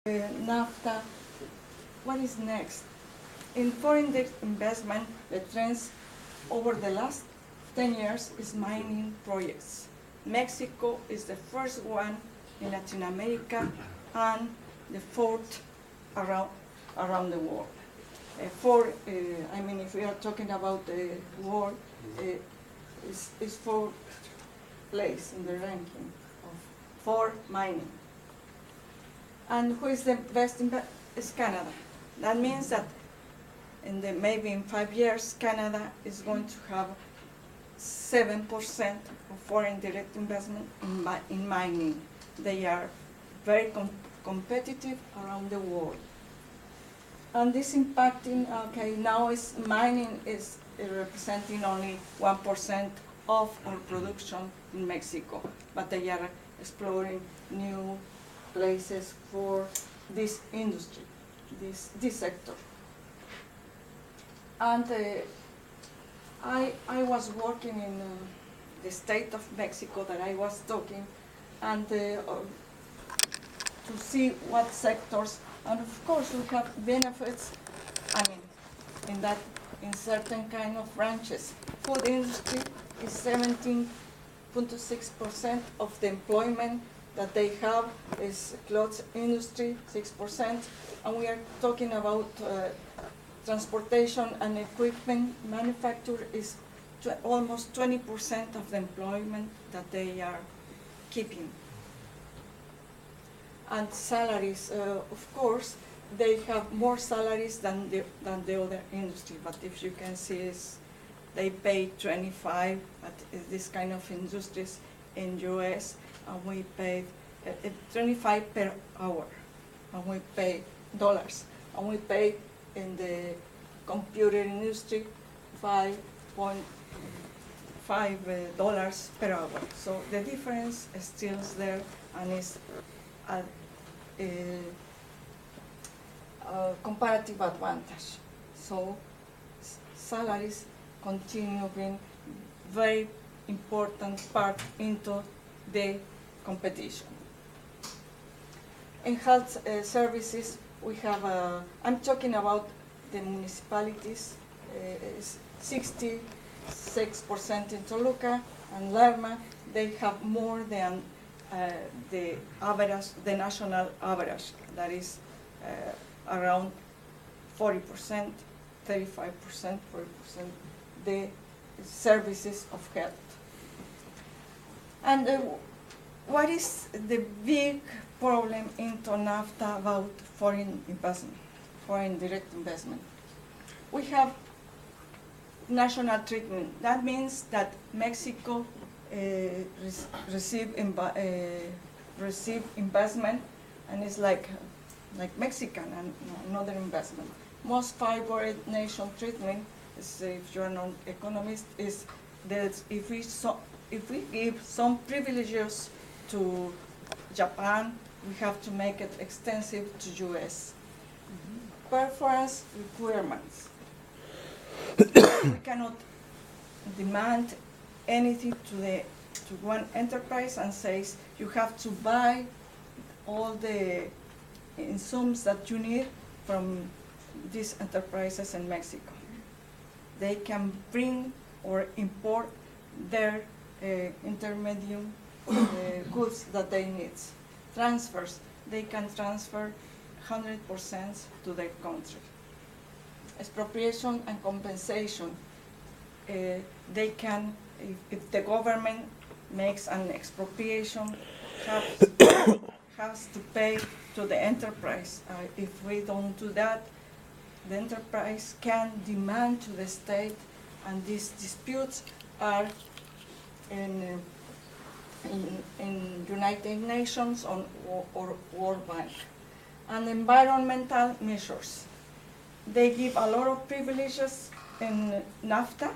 NAFTA, what is next? In foreign direct investment, the trends over the last 10 years is mining projects. Mexico is the first one in Latin America and the fourth around the world. If we are talking about the world, is fourth place in the ranking of for mining. And who is the best is Canada. That means that maybe in 5 years, Canada is going to have 7% of foreign direct investment in mining. They are very competitive around the world. And this impacting, now mining is representing only 1% of our production in Mexico, but they are exploring new places for this industry, this sector. And I was working in the state of Mexico that I was talking, and to see what sectors, and of course we have benefits, in certain kind of branches. Food industry is 17.6% of the employment that they have, is clothes industry, 6%, and we are talking about transportation and equipment manufacture is almost 20% of the employment that they are keeping. And salaries, of course, they have more salaries than the other industry, but if you can see, they pay 25 at this kind of industries in US, and we pay 25 per hour, and we pay dollars, and we pay in the computer industry $5.5 per hour. So the difference is still there, and is a comparative advantage. So salaries continue being very important part into the competition. In health services, we have, I'm talking about the municipalities, 66% in Toluca and Lerma. They have more than the average, the national average, that is around 40%, 35%, 40%, the services of health. And what is the big problem into NAFTA about foreign investment, foreign direct investment? We have national treatment. That means that Mexico receive investment, and it's like Mexican and another investment. Most favored nation treatment is, if you're an economist, is that if we give some privileges to Japan, we have to make it extensive to US. Performance requirements. We cannot demand anything to one enterprise and says you have to buy all the insumes that you need from these enterprises in Mexico. They can bring or import their intermediate goods that they need. Transfers, they can transfer 100% to their country. Expropriation and compensation, they can, if the government makes an expropriation, has to pay to the enterprise. If we don't do that, the enterprise can demand to the state, and these disputes are in United Nations or World Bank. And environmental measures. They give a lot of privileges in NAFTA,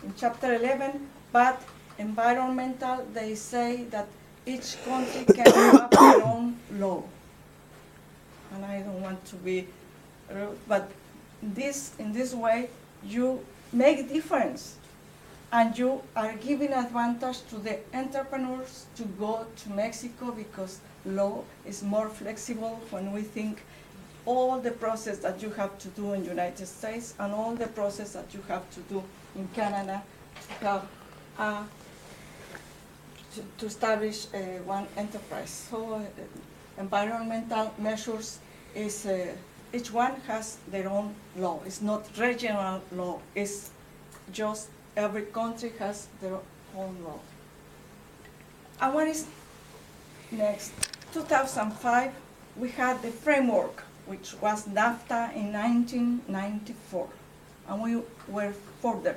in Chapter 11, but environmental, they say that each country can have their own law. And I don't want to be rude, but in this way, you make difference, and you are giving advantage to the entrepreneurs to go to Mexico because law is more flexible when we think all the process that you have to do in the United States and all the process that you have to do in Canada to have to establish one enterprise. So environmental measures is, each one has their own law. It's not regional law, it's just every country has their own law. And what is next? 2005, we had the framework, which was NAFTA in 1994. And we were further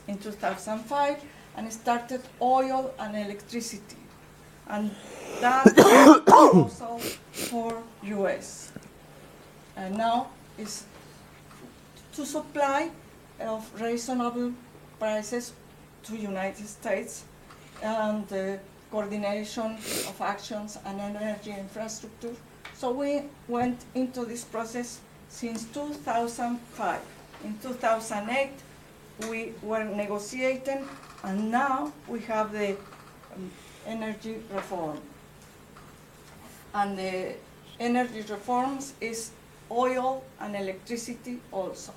in 2005 and started oil and electricity. And that was also for US. And now is to supply of reasonable prices to United States and the coordination of actions and energy infrastructure. So we went into this process since 2005. In 2008, we were negotiating, and now we have the energy reform. And the energy reforms is oil and electricity also.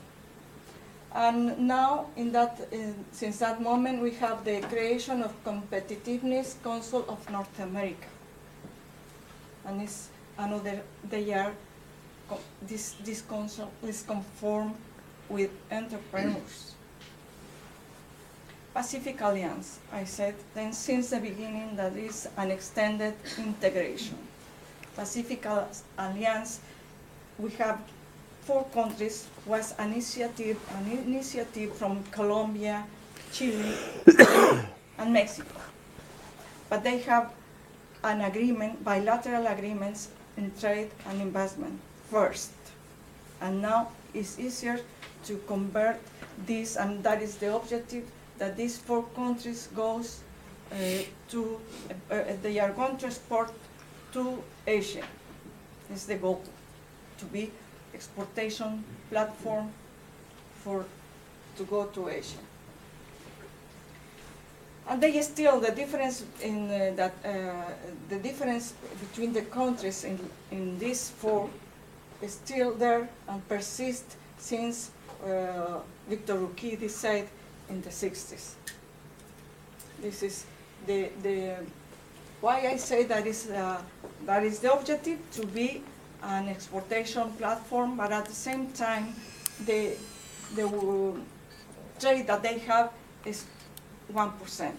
And now, since that moment, we have the creation of Competitiveness Council of North America. And it's another, this council is conformed with entrepreneurs. Pacific Alliance, I said, then since the beginning that is an extended integration. Pacific Alliance, we have 4 countries, was an initiative from Colombia, Chile, and Mexico. But they have an agreement, bilateral agreements in trade and investment first. And now it's easier to convert this, and that is the objective, that these 4 countries goes they are going to export to Asia. Is the goal, to be exportation platform to go to Asia. And they still, the difference in the difference between the countries in these 4 is still there and persists since Victor Ruki decided in the 60s. This is the why I say that is the objective, to be an exportation platform, but at the same time, the trade that they have is 1%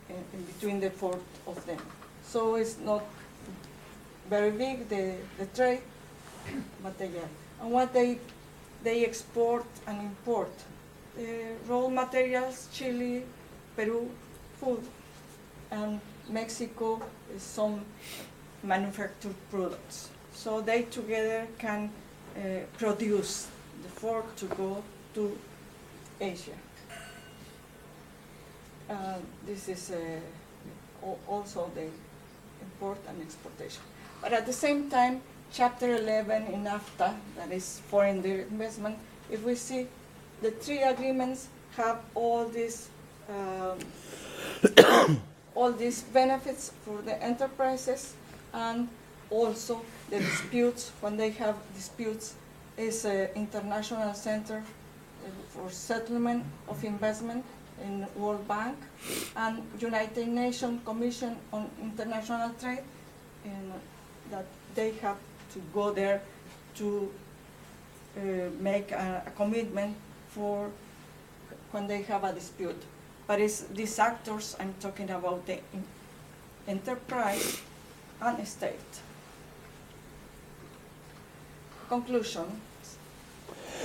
in between the 4 of them. So it's not very big, the trade, but they are. And what they export and import, raw materials, Chile, Peru, food, and Mexico is some manufactured products. So they together can produce the 4 to go to Asia. This is also the import and exportation. But at the same time, Chapter 11 in NAFTA, that is foreign direct investment, if we see the 3 agreements have all these benefits for the enterprises, and also the disputes, when they have disputes, is an international center for settlement of investment in World Bank and United Nations Commission on International Trade, and that they have to go there to make a commitment for when they have a dispute. But it's these actors, I'm talking about the enterprise and state. Conclusion.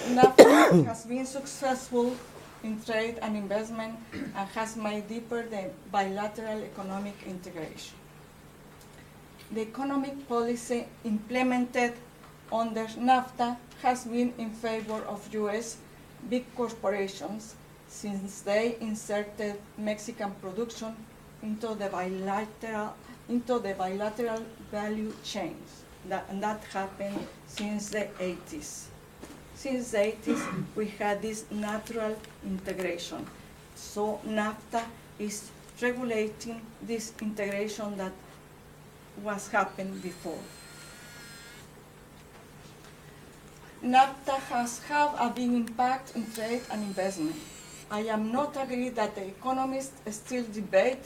NAFTA has been successful in trade and investment and has made deeper the bilateral economic integration. The economic policy implemented under NAFTA has been in favor of US big corporations, since they inserted Mexican production into the bilateral value chains. And that happened since the 80s. Since the 80s, we had this natural integration. So NAFTA is regulating this integration that was happened before. NAFTA has had a big impact in trade and investment. I am not agree that the economists still debate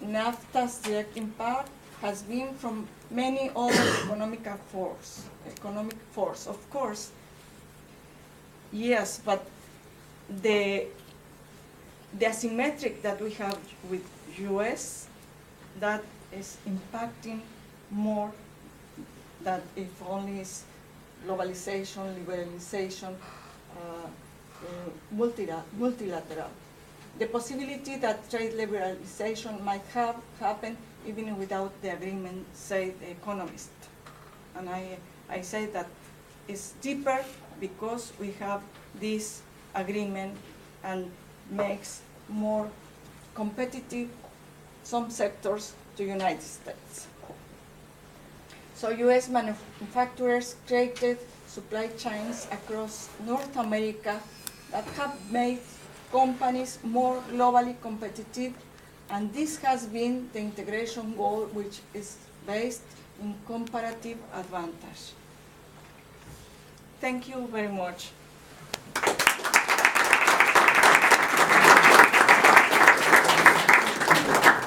NAFTA's direct impact has been from many other economic force. Of course, yes, but the asymmetric that we have with US, that is impacting more than if only is globalization, liberalization, multilateral. The possibility that trade liberalization might have happened even without the agreement, say the economist. And I say that it's deeper because we have this agreement and makes more competitive some sectors to United States. So US manufacturers created supply chains across North America that have made companies more globally competitive, and this has been the integration goal, which is based in comparative advantage. Thank you very much.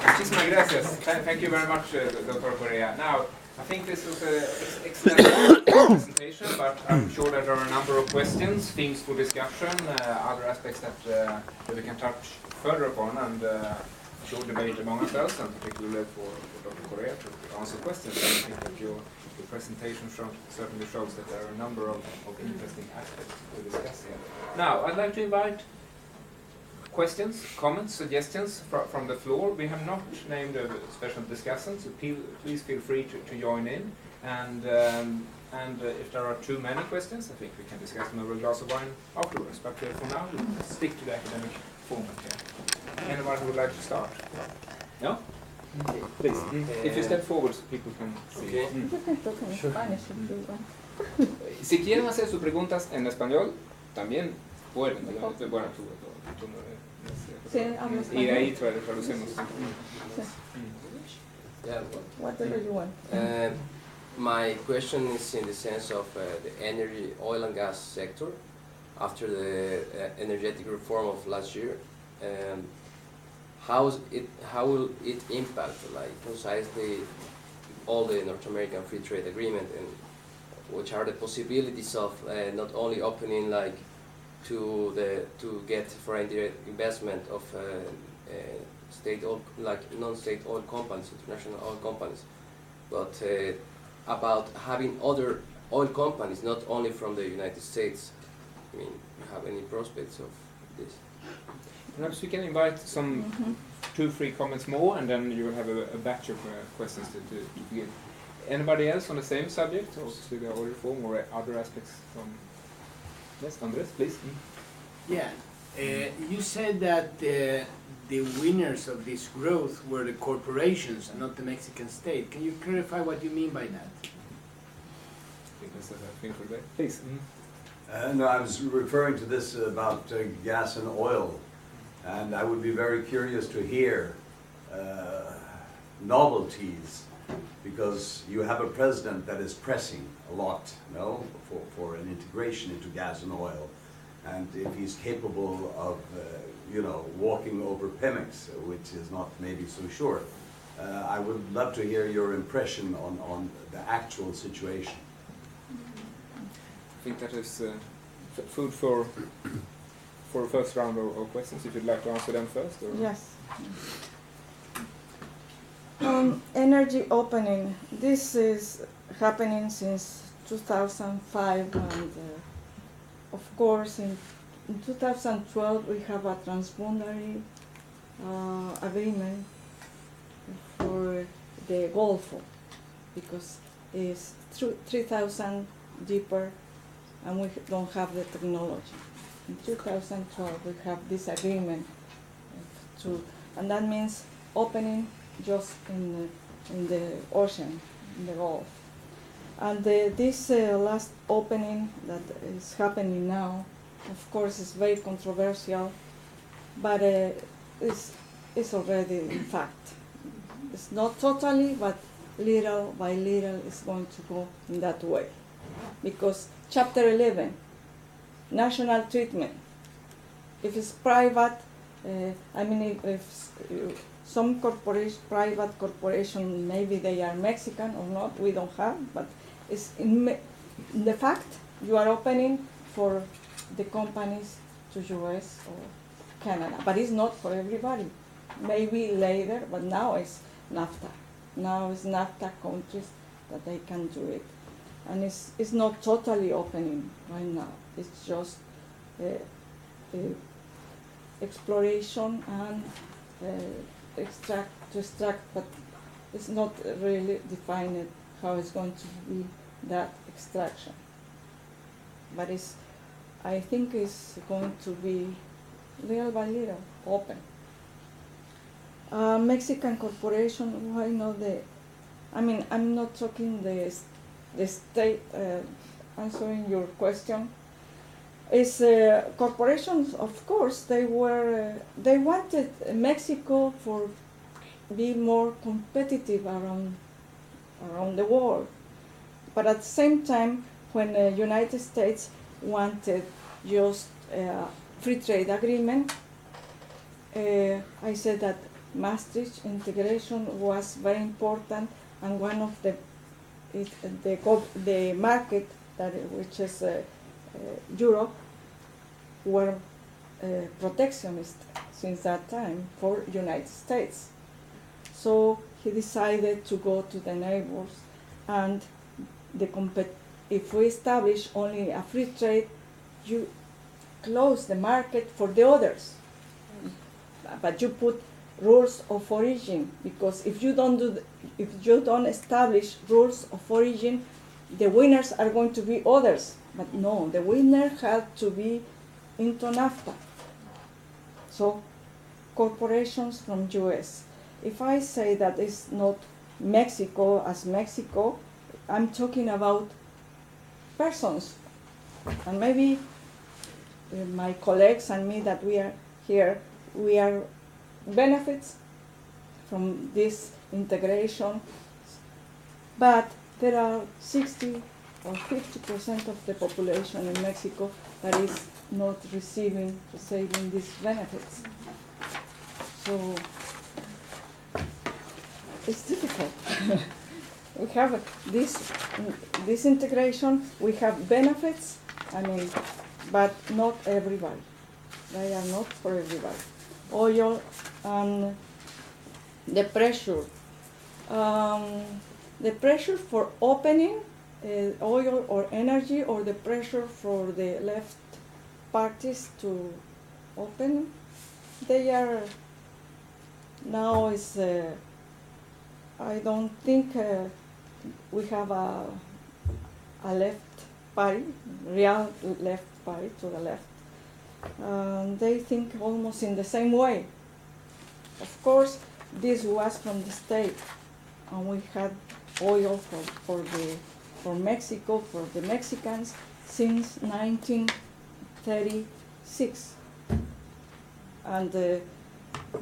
Muchísimas gracias. Thank you very much, Dr. Correa. Now, I think this was an excellent presentation, but I'm sure that there are a number of questions, themes for discussion, other aspects that we can touch further upon, and sure debate among ourselves, and particularly for Dr. Correa to answer questions. I think that your presentation certainly shows that there are a number of interesting aspects to discuss here. Now, I'd like to invite questions, comments, suggestions from the floor. We have not named a special discussant, so please feel free to join in. And if there are too many questions, I think we can discuss them over a glass of wine afterwards. But for now, we'll stick to the academic format here. Anyone who would like to start? No? Please. If you step forward so people can see. Okay. Si quieren hacer sus preguntas en español, también pueden. Bueno, tú Sí, hablo español. Y de ahí traducimos. Yeah, Whatever you want. my question is in the sense of the energy, oil and gas sector after the energetic reform of last year. How will it impact, like, precisely all the North American Free Trade Agreement, and which are the possibilities of not only opening, like, to get foreign direct investment of state oil, like non-state oil companies, international oil companies, but about having other oil companies, not only from the United States. I mean, you have any prospects of this? Perhaps we can invite some 2-3 comments more, and then you will have a batch of questions to begin. Anybody else on the same subject, or to the oil reform, or other aspects from? Yes, Andres, please. Yeah, you said that the winners of this growth were the corporations and not the Mexican state. Can you clarify what you mean by that? I think that's a thing for that. Please. No, I was referring to this about gas and oil, and I would be very curious to hear novelties, because you have a president that is pressing a lot, no, for an integration into gas and oil, and if he's capable of, walking over Pemex, which is not maybe so sure. I would love to hear your impression on the actual situation. I think that is food for a first round of questions, if you'd like to answer them first. Or? Yes. Energy opening. This is happening since 2005, and of course in 2012 we have a transboundary agreement for the Gulf, because it's 3,000 deeper and we don't have the technology. In 2012 we have this agreement and that means opening just in the ocean, in the Gulf. And this last opening that is happening now, of course, is very controversial, but it's already in fact. It's not totally, but little by little it's going to go in that way. Because Chapter 11, national treatment, if it's private, if some private corporation, maybe they are Mexican or not, we don't have, but it's in the fact you are opening for the companies to US or Canada, but it's not for everybody. Maybe later, but now it's NAFTA. Now it's NAFTA countries that they can do it. And it's not totally opening right now. It's just exploration and extract, but it's not really defined how it's going to be that extraction. But I think it's going to be little by little open. Mexican corporation, why not I'm not talking the state, answering your question. Is corporations, of course, they wanted Mexico for be more competitive around the world. But at the same time, when the United States wanted just free trade agreement, I said that Maastricht integration was very important, and one of the market which is Europe were protectionist since that time for United States. So he decided to go to the neighbors, and if we establish only a free trade, you close the market for the others. But you put rules of origin, because if you don't establish rules of origin, the winners are going to be others. But no, the winner had to be into NAFTA. So corporations from US. If I say that it's not Mexico as Mexico, I'm talking about persons. And maybe my colleagues and me that we are here, we are benefits from this integration. But there are 60 or 50% of the population in Mexico that is not receiving these benefits. So it's difficult. We have this integration, we have benefits, but not everybody. They are not for everybody. Oil and the pressure. The pressure for opening oil or energy, or the pressure for the left parties to open, they are now I don't think we have a left party, real left party to the left. They think almost in the same way. Of course, this was from the state, and we had oil for Mexico, for the Mexicans, since 1936.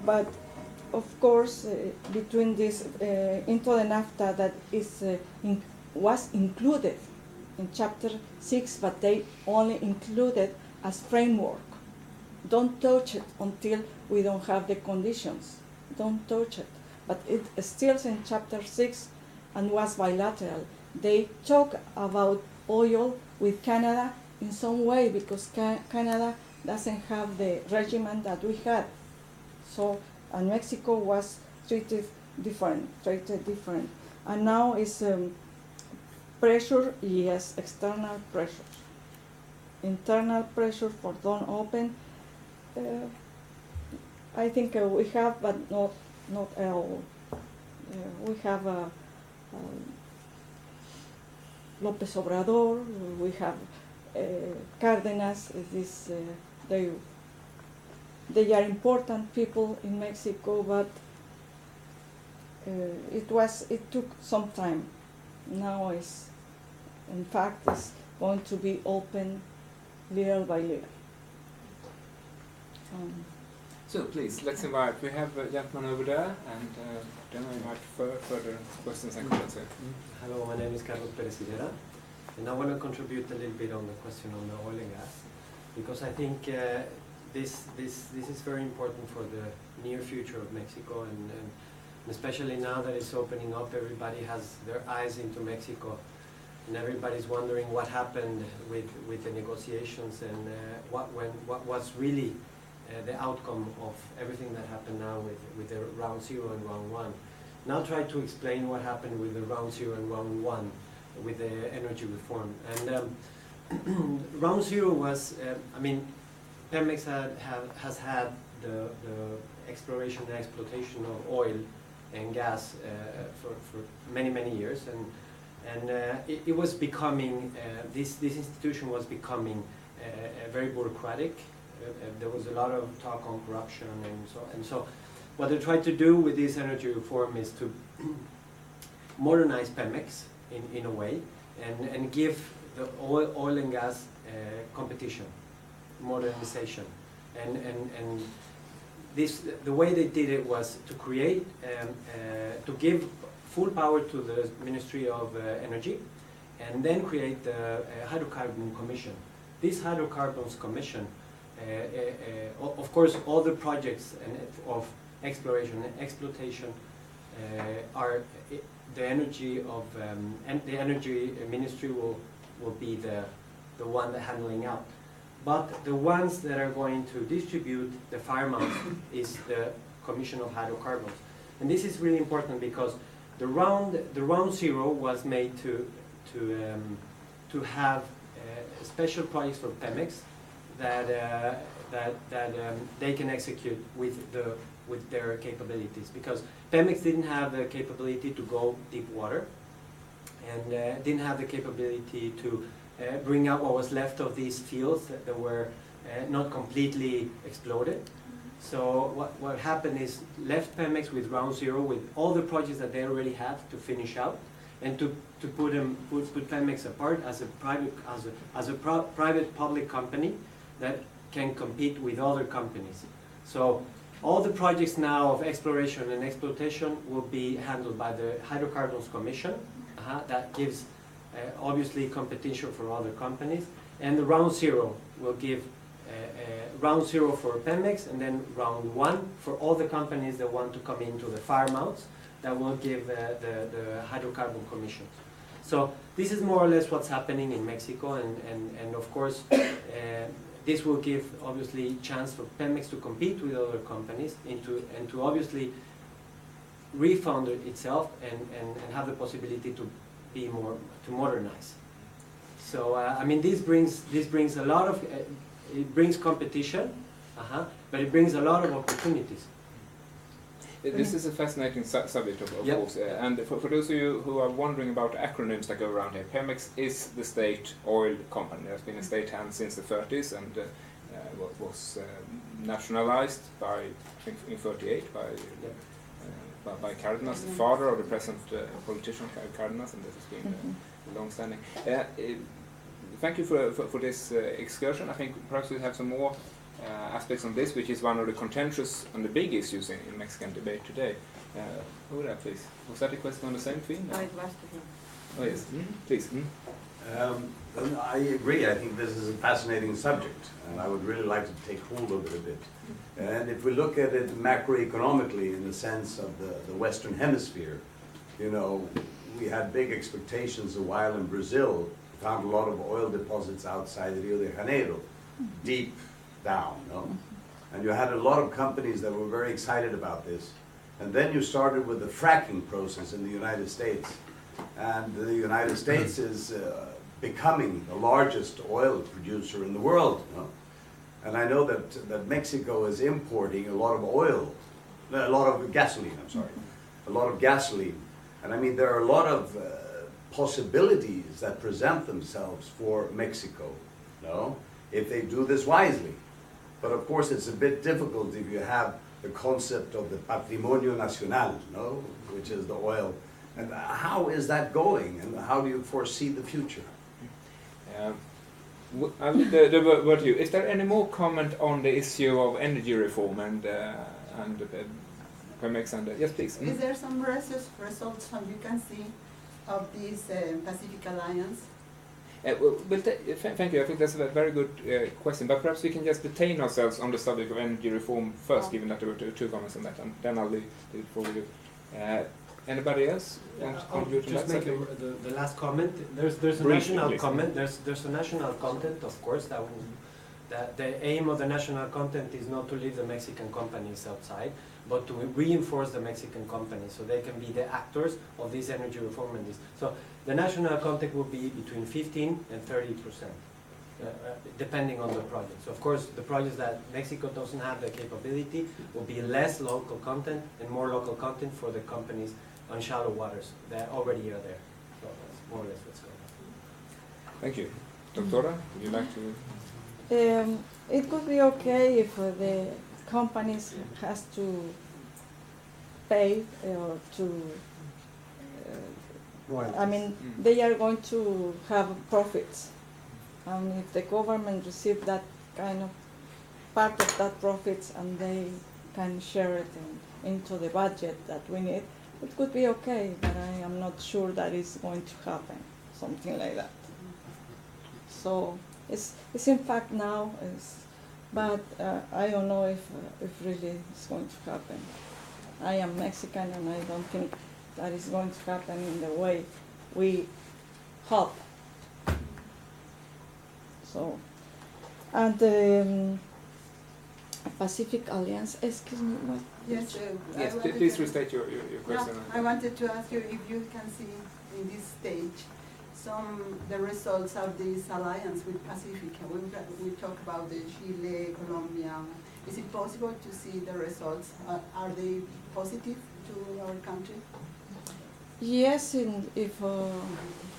But of course, between this into the NAFTA that was included in Chapter 6, but they only included as framework. Don't touch it until we don't have the conditions. Don't touch it. But it is still in Chapter 6 and was bilateral. They talk about oil with Canada in some way, because Canada doesn't have the regimen that we had. So, and Mexico was treated different. And now it's pressure, yes, external pressures. Internal pressure for don't open, I think we have, but not all. We have López Obrador, we have Cárdenas. They are important people in Mexico, but it took some time. Now it's going to be open little by little. So please, let's invite, we have a gentleman over there, and then I invite further questions and comments here. Hello, my name is Carlos Perez Higuera, and I want to contribute a little bit on the question on the oil and gas, because I think this is very important for the near future of Mexico, and especially now that it's opening up, everybody has their eyes into Mexico, and everybody's wondering what happened with the negotiations and what was really the outcome of everything that happened now with the round 0 and round 1. Now try to explain what happened with the round 0 and round 1 with the energy reform. And round 0 was, I mean, Pemex has had the exploration and exploitation of oil and gas for many years, and it was becoming, this institution was becoming very bureaucratic. There was a lot of talk on corruption and so what they tried to do with this energy reform is to modernize Pemex in a way and give the oil and gas competition, modernization, and this, the way they did it was to create, to give full power to the Ministry of Energy, and then create the Hydrocarbon Commission. This Hydrocarbons Commission, of course, all the projects of exploration and exploitation are the energy of and the Energy Ministry will be the one that handling out. But the ones that are going to distribute the fire mounts is the Commission of Hydrocarbons, and this is really important because the round 0 was made to have special projects for Pemex that they can execute with their capabilities, because Pemex didn't have the capability to go deep water, and didn't have the capability to bring out what was left of these fields that were not completely exploded. So what happened is left Pemex with round 0 with all the projects that they already have to finish out, and to put Pemex apart as a private public company that can compete with other companies. So all the projects now of exploration and exploitation will be handled by the Hydrocarbons Commission. That gives obviously competition for other companies, and the round 0 will give round 0 for Pemex, and then round 1 for all the companies that want to come into the fire mounts. That will give the Hydrocarbon Commission. So this is more or less what's happening in Mexico, and of course this will give obviously chance for Pemex to compete with other companies and to obviously refund itself and have the possibility to be more, to modernize. So I mean, this brings a lot of it brings competition, but it brings a lot of opportunities. This is a fascinating subject, of course, and for those of you who are wondering about acronyms that go around here, Pemex is the state oil company. There's been a state hand since the 30s, and was nationalized by, I think, in 38 by Cardenas, the father of the present politician Cardenas, and this has been long-standing. Thank you for this excursion. I think perhaps we have some more aspects on this, which is one of the contentious and the big issues in Mexican debate today. Over there, please. Was that a question on the same theme? No, it was to him. Oh, yes. Please. I agree. I think this is a fascinating subject, and I would really like to take hold of it a bit. And if we look at it macroeconomically in the sense of the Western Hemisphere, you know, we had big expectations a while in Brazil. We found a lot of oil deposits outside Rio de Janeiro, deep down, no? And you had a lot of companies that were very excited about this. And then you started with the fracking process in the United States. And the United States is becoming the largest oil producer in the world, no? And I know that Mexico is importing a lot of oil, a lot of gasoline, I'm sorry, a lot of gasoline. And I mean, there are a lot of possibilities that present themselves for Mexico, no? If they do this wisely. But of course, it's a bit difficult if you have the concept of the patrimonio nacional, no? Which is the oil. And how is that going, and how do you foresee the future? I'll leave the word to you. Is there any more comment on the issue of energy reform and Pemex and yes, please. Is there some results you can see of this Pacific Alliance? Thank you. I think that's a very good question. But perhaps we can just detain ourselves on the subject of energy reform first, given that there were two comments on that, and then I'll leave it for you. Anybody else want to contribute to just that? make the last comment. There's a Briefly, national please. comment. There's a national content, of course. That the aim of the national content is not to leave the Mexican companies outside, but to reinforce the Mexican companies so they can be the actors of this energy reform and this. So the national content will be between 15 and 30%, depending on the projects. Of course, the projects that Mexico doesn't have the capability will be less local content and more local content for the companies on shallow waters that already are there. So that's more or less what's going on. Thank you. Doctora, would you like to? It could be okay if the companies has to pay or to. I mean, they are going to have profits, and if the government receives that kind of part of that profits and they can share it into the budget that we need, it could be okay. But I am not sure that is going to happen, something like that. So it's in fact now, but I don't know if really it's going to happen. I am Mexican and I don't think that is going to happen in the way we hope. So, and the Pacific Alliance, excuse me, what? Yes, Yes, please restate your question. I wanted to ask you if you can see in this stage the results of this alliance with Pacific. We talk about the Chile, Colombia. Is it possible to see the results? Are they positive to our country? Yes,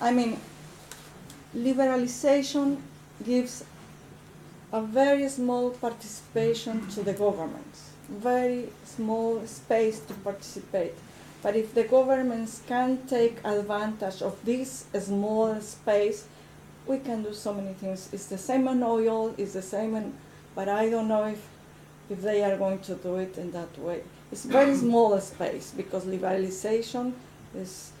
I mean, liberalization gives a very small participation to the governments, very small space to participate. But if the governments can take advantage of this small space, we can do so many things. It's the same on oil, it's the same but I don't know if they are going to do it in that way. It's very small space because liberalization is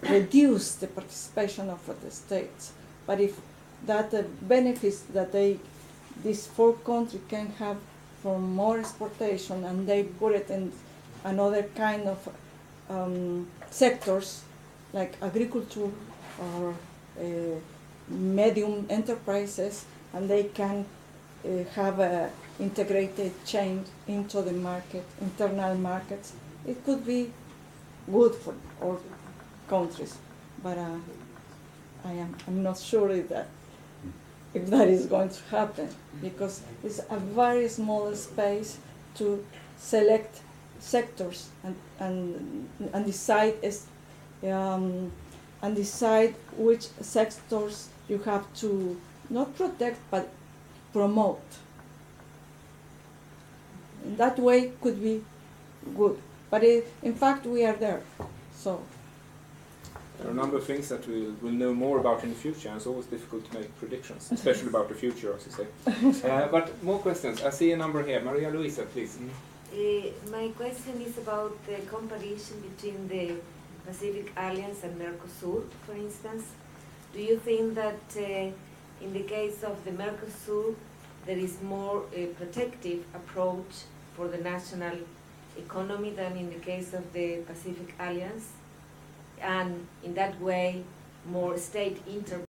reduce the participation of the states. But if that benefits that these four countries can have from more exportation and they put it in another kind of sectors like agriculture or medium enterprises, and they can have a integrated chain into the market, internal markets, it could be good for all countries. But I'm not sure if that is going to happen, because it's a very small space to select sectors and decide which sectors you have to not protect but promote. In that way could be good, but in fact we are there. So there are a number of things that we'll know more about in the future, and it's always difficult to make predictions, especially about the future, as you say. But more questions. I see a number here. Maria Luisa, please. My question is about the comparison between the Pacific Alliance and Mercosur, for instance. Do you think that in the case of the Mercosur, there is more a protective approach for the national economy than in the case of the Pacific Alliance? And in that way, more state intervention